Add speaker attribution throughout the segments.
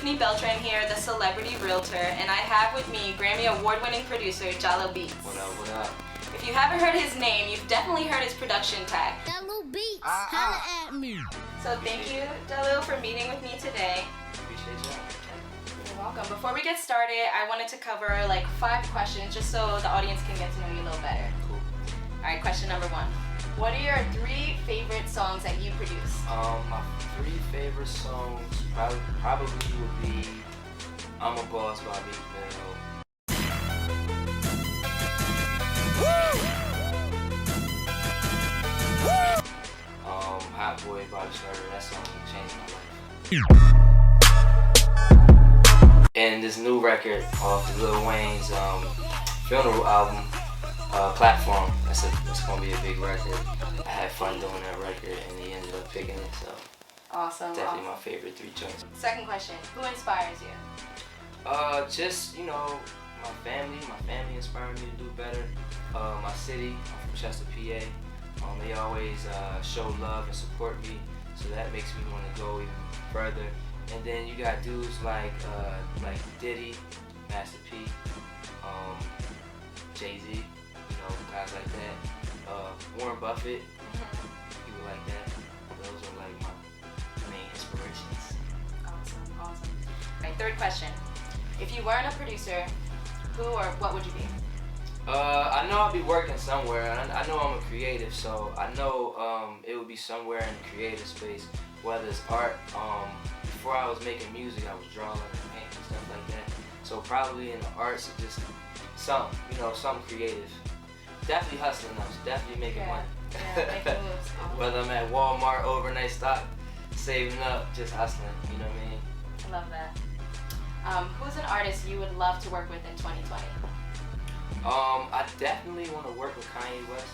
Speaker 1: Tiffany Beltran here, the celebrity realtor, and I have with me Grammy Award Winning producer Jahlil Beats.
Speaker 2: What up, what up?
Speaker 1: If you haven't heard his name, you've definitely heard his production tag.
Speaker 3: Jahlil Beats, holla at me.
Speaker 1: So thank you, Jahlil, for meeting with me today.
Speaker 2: Appreciate y'all.
Speaker 1: You're welcome. Before we get started, I wanted to cover like 5 questions just so the audience can get to know you a little better.
Speaker 2: Cool.
Speaker 1: Alright, question number 1. What are your 3 favorite songs that you produce?
Speaker 2: My 3 favorite songs probably would be I'm a Boss by Meek Mill. Hot Boy by Starter, that song changed my life. And this new record off the Lil Wayne's funeral album, Platform, that's gonna be a big record. I had fun doing that record and he ended up picking it, so
Speaker 1: Awesome.
Speaker 2: definitely my favorite 3 joints.
Speaker 1: Second question, who inspires you?
Speaker 2: Just, my family inspired me to do better. My city, I'm from Chester, PA. They always show love and support me, so that makes me want to go even further. And then you got dudes like Diddy, Master P, Jay-Z, guys like that. Warren Buffett, people like that. Those are like my main inspirations.
Speaker 1: Awesome. Alright, third question. If you weren't a producer, who or what would you be?
Speaker 2: I know I'll be working somewhere. I know I'm a creative, so I know it would be somewhere in the creative space, whether it's art. Before I was making music, I was drawing and painting and stuff like that. So probably in the arts, just something creative. Definitely hustling though, definitely making money.
Speaker 1: Yeah, making moves.
Speaker 2: Whether I'm at Walmart, overnight stock, saving up, just hustling, you know what I mean?
Speaker 1: I love that. Who's an artist you would love to work with in 2020?
Speaker 2: I definitely want to work with Kanye West,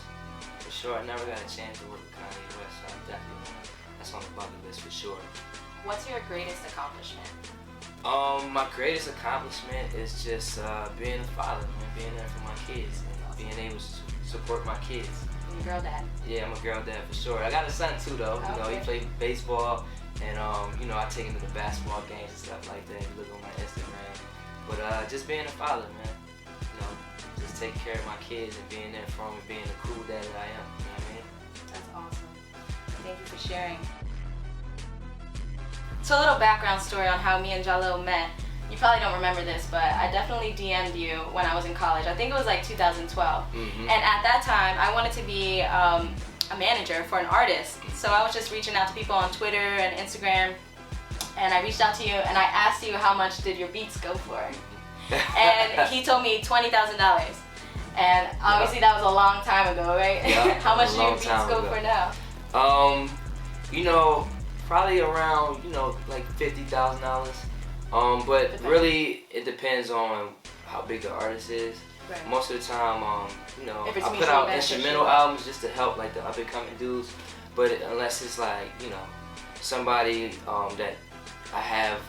Speaker 2: for sure. I never got a chance to work with Kanye West, so I definitely want. That's on the bucket list for sure.
Speaker 1: What's your greatest accomplishment?
Speaker 2: My greatest accomplishment is just being a father, man, being there for my kids, and being able to support my kids.
Speaker 1: You're a girl dad.
Speaker 2: Yeah, I'm a girl dad for sure. I got a son too, though.
Speaker 1: Okay.
Speaker 2: He played baseball, and I take him to the basketball games and stuff like that. You look on my Instagram, but just being a father, man. Just taking care of my kids and being there for them and being the cool dad that I am. You know what I mean?
Speaker 1: That's awesome. Thank you for sharing. So a little background story on how me and Jahlil met. You probably don't remember this, but I definitely DM'd you when I was in college. I think it was like 2012.
Speaker 2: Mm-hmm.
Speaker 1: And at that time, I wanted to be a manager for an artist. So I was just reaching out to people on Twitter and Instagram. And I reached out to you and I asked you how much did your beats go for? And he told me $20,000. And obviously that was a long time ago, right?
Speaker 2: Yeah,
Speaker 1: How much do your beats go for now?
Speaker 2: Probably around, like $50,000. But really, it depends on how big the artist is.
Speaker 1: Right.
Speaker 2: Most of the time,
Speaker 1: If it's
Speaker 2: I put out instrumental albums just to help like the up and coming dudes. But unless it's like, somebody that I have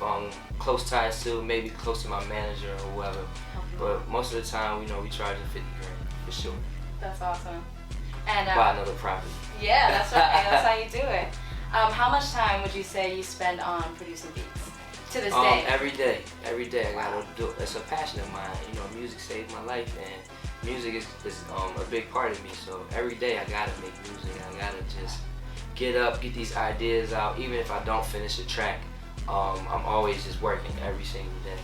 Speaker 2: close ties to, maybe close to my manager or whoever. But most of the time, we charging $50,000 for sure.
Speaker 1: That's awesome. And
Speaker 2: buy another property.
Speaker 1: Yeah, that's right. That's how you do it. How much time would you say you spend on producing beats to this day?
Speaker 2: Every day. I gotta do it. It's a passion of mine. Music saved my life, and music is a big part of me. So every day I gotta make music. I gotta just get up, get these ideas out. Even if I don't finish a track, I'm always just working every single day.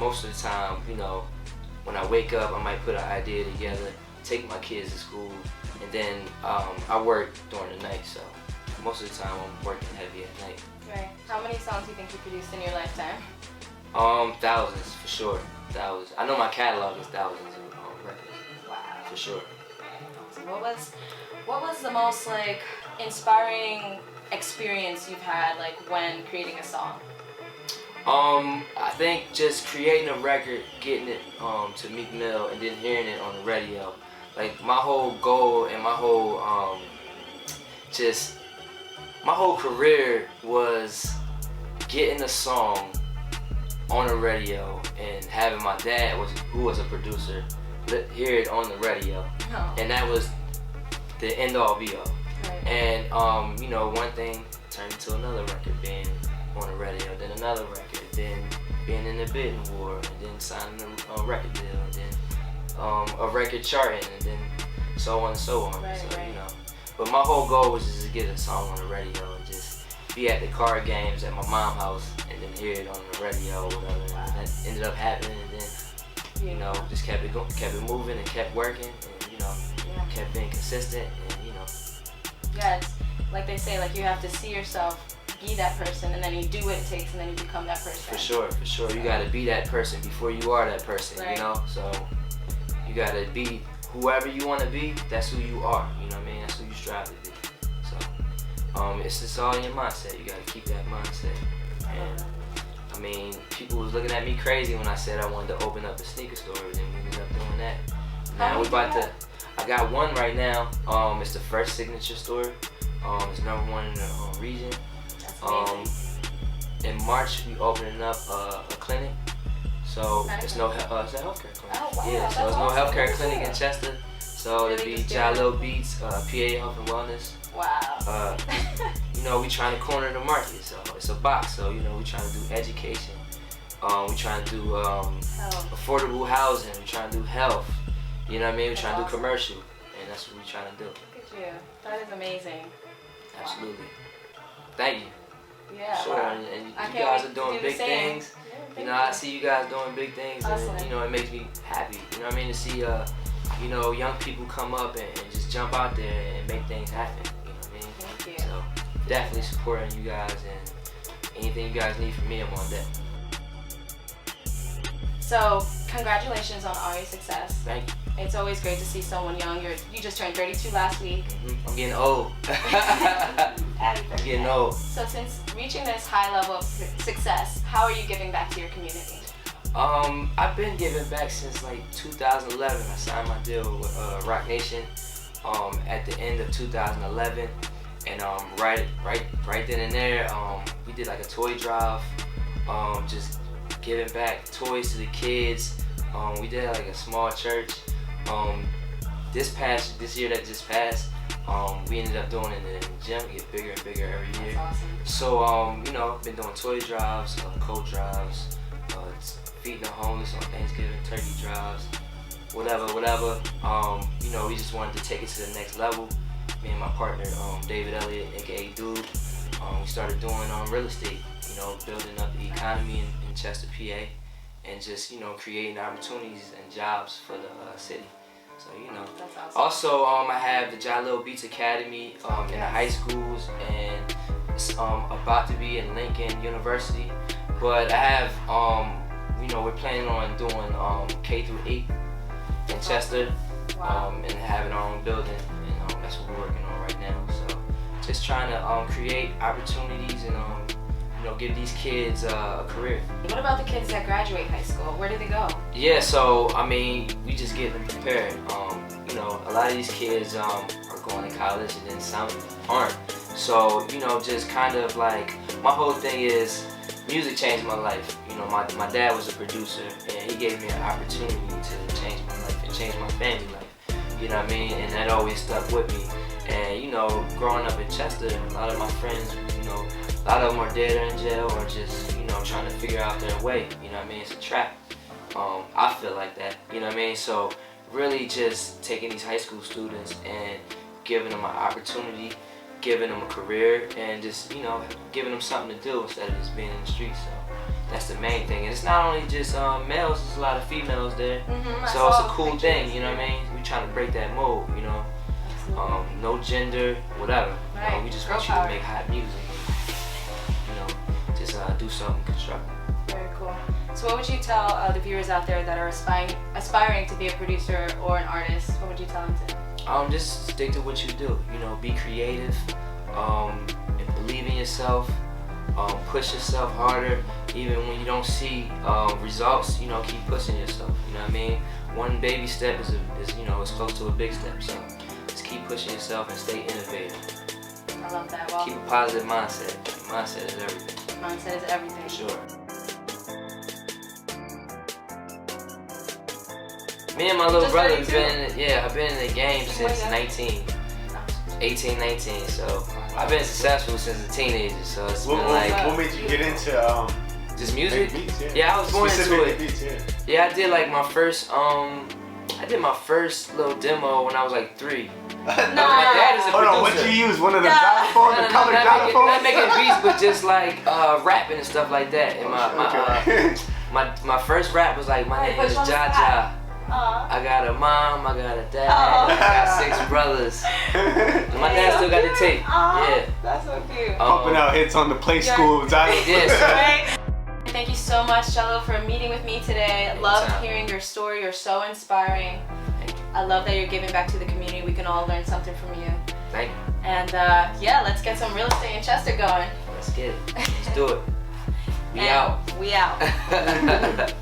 Speaker 2: Most of the time, when I wake up, I might put an idea together, take my kids to school, and then I work during the night. So most of the time, I'm working heavy at night.
Speaker 1: Right. How many songs do you think you produced in your lifetime?
Speaker 2: Thousands for sure. Thousands. I know my catalog is thousands of records.
Speaker 1: Wow.
Speaker 2: For sure.
Speaker 1: So what was the most inspiring experience you've had when creating a song?
Speaker 2: I think just creating a record, getting it to Meek Mill, and then hearing it on the radio. Like my whole goal and my whole my whole career was getting a song on the radio and having my dad, who was a producer, hear it on the radio.
Speaker 1: Oh.
Speaker 2: And that was the end all be all.
Speaker 1: Right.
Speaker 2: And one thing turned into another record, being on the radio, then another record, then being in the bidding war, and then signing a record deal, and then a record charting, and then so on and so on.
Speaker 1: Right,
Speaker 2: so,
Speaker 1: right.
Speaker 2: you know. But my whole goal was just to get a song on the radio and just be at the card games at my mom's house and then hear it on the radio or whatever. And that ended up happening, and then, you know, just kept it moving and kept working, and, you know, kept being consistent, and, you know.
Speaker 1: Yeah, it's like they say, like you have to see yourself, be that person, and then you do what it takes, and then you become that person.
Speaker 2: For sure. You gotta be that person before you are that person,
Speaker 1: right.
Speaker 2: You know? So you gotta be whoever you wanna be, that's who you are, you know what I mean? That's who you strive to be. So it's just all in your mindset. You gotta keep that mindset. And I mean, people was looking at me crazy when I said I wanted to open up a sneaker store, and we ended up doing that. Now we about to, I got one right now. It's the first signature store. It's number one in the region.
Speaker 1: That's amazing.
Speaker 2: In March we opening up a clinic. So it's no it's a healthcare clinic.
Speaker 1: Oh, wow,
Speaker 2: yeah, so
Speaker 1: that's
Speaker 2: it's no
Speaker 1: awesome.
Speaker 2: healthcare clinic in Chester. So
Speaker 1: Really
Speaker 2: it'll be
Speaker 1: just doing
Speaker 2: Jahlil Beats, PA Health and Wellness.
Speaker 1: Wow.
Speaker 2: You know, we trying to corner the market, so it's a box. So you know, we trying to do education. We trying to do affordable housing. We trying to do health. You know what I mean? We trying to do commercial, and that's what we trying to do.
Speaker 1: Look at you. That is amazing.
Speaker 2: Absolutely. Thank you.
Speaker 1: Yeah.
Speaker 2: Sure,
Speaker 1: Wow.
Speaker 2: and you
Speaker 1: I can't
Speaker 2: guys
Speaker 1: wait
Speaker 2: are
Speaker 1: to
Speaker 2: doing
Speaker 1: do the
Speaker 2: big
Speaker 1: same.
Speaker 2: things.
Speaker 1: Yeah,
Speaker 2: You know, I see you guys doing big things,
Speaker 1: Awesome.
Speaker 2: and you know, it makes me happy. You know what I mean? To see you know, young people come up and just jump out there and make things happen. You know what I mean?
Speaker 1: Thank you.
Speaker 2: So definitely supporting you guys, and anything you guys need from me, I'm on deck.
Speaker 1: So, congratulations on all your success.
Speaker 2: Thank you.
Speaker 1: It's always great to see someone young. You just turned 32 last week.
Speaker 2: I'm getting old.
Speaker 1: Happy
Speaker 2: I'm
Speaker 1: birthday.
Speaker 2: getting old.
Speaker 1: So since reaching this high level of success, how are you giving back to your community?
Speaker 2: I've been giving back since like 2011. I signed my deal with Rock Nation at the end of 2011, and right then and there, we did like a toy drive, just giving back toys to the kids. We did like a small church. This year that just passed, we ended up doing it in the gym. We get bigger and bigger every year.
Speaker 1: That's awesome.
Speaker 2: So you know, been doing toy drives, coat drives, feeding the homeless on Thanksgiving, turkey drives, whatever. You know, we just wanted to take it to the next level. Me and my partner, David Elliott, aka Dude, we started doing real estate. You know, building up the economy in Chester, PA, and just, you know, creating opportunities and jobs for the city. So, you know.
Speaker 1: That's awesome.
Speaker 2: Also, I have the Jahlil Beats Academy in the high schools, and it's about to be in Lincoln University. But I have, you know, we're planning on doing K through 8 in Chester, and having our own building, and that's what we're working on right now. So, just trying to create opportunities and you know, give these kids a career.
Speaker 1: What about the kids that graduate high school? Where do they go?
Speaker 2: Yeah, so I mean, we just get them prepared. You know, a lot of these kids are going to college, and then some aren't. So, you know, just kind of like, my whole thing is, music changed my life. You know, my dad was a producer, and he gave me an opportunity to change my life and change my family life. You know what I mean? And that always stuck with me. And, you know, growing up in Chester, a lot of my friends, you know, a lot of them are dead or in jail, or just, you know, trying to figure out their way. You know what I mean? It's a trap. I feel like that. You know what I mean? So really just taking these high school students and giving them an opportunity, giving them a career, and just, you know, giving them something to do instead of just being in the streets. So that's the main thing. And it's not only just males, there's a lot of females there. So it's a cool thing, you know what I mean? We trying to break that mold, you know? No gender, whatever.
Speaker 1: Right.
Speaker 2: You know, we just want you to make hot music. You know, just do something constructive.
Speaker 1: Very cool. So what would you tell the viewers out there that are aspiring to be a producer or an artist? What would you tell them to?
Speaker 2: Just stick to what you do. You know, be creative, and believe in yourself. Push yourself harder, even when you don't see results. You know, keep pushing yourself. You know what I mean? One baby step is you know, is close to a big step. So just keep pushing yourself and stay innovative.
Speaker 1: I love that. Well,
Speaker 2: keep a positive mindset. Mindset is everything.
Speaker 1: Mindset is everything.
Speaker 2: For sure. Me and my little
Speaker 1: Just
Speaker 2: brother
Speaker 1: 32?
Speaker 2: I've been in the game since 19. 18, 19. So I've been successful since a teenager. So it's been
Speaker 4: what made you get into
Speaker 2: just music?
Speaker 4: Beats,
Speaker 2: yeah, I was born into it.
Speaker 4: Beats,
Speaker 2: yeah, I did like my first I did my first little demo when I was like 3. My dad is a
Speaker 4: Hold
Speaker 2: producer.
Speaker 4: on, what'd you use? One of the xylophones, the colored xylophones?
Speaker 2: Not making beats, but just like rapping and stuff like that. And my first rap was like, my name is Jaja. I got a mom, I got a dad, I got 6 brothers. And my dad still got the tape. Yeah.
Speaker 1: That's so cute.
Speaker 4: Pumping out hits on the play school xylophone.
Speaker 2: Yes.
Speaker 1: Thank you so much, Jahlil, for meeting with me today. I love hearing your story. You're so inspiring. I love that you're giving back to the community. We can all learn something from you.
Speaker 2: Thank you.
Speaker 1: And yeah, let's get some real estate in Chester going.
Speaker 2: Let's get it. Let's do it. We out.
Speaker 1: We out.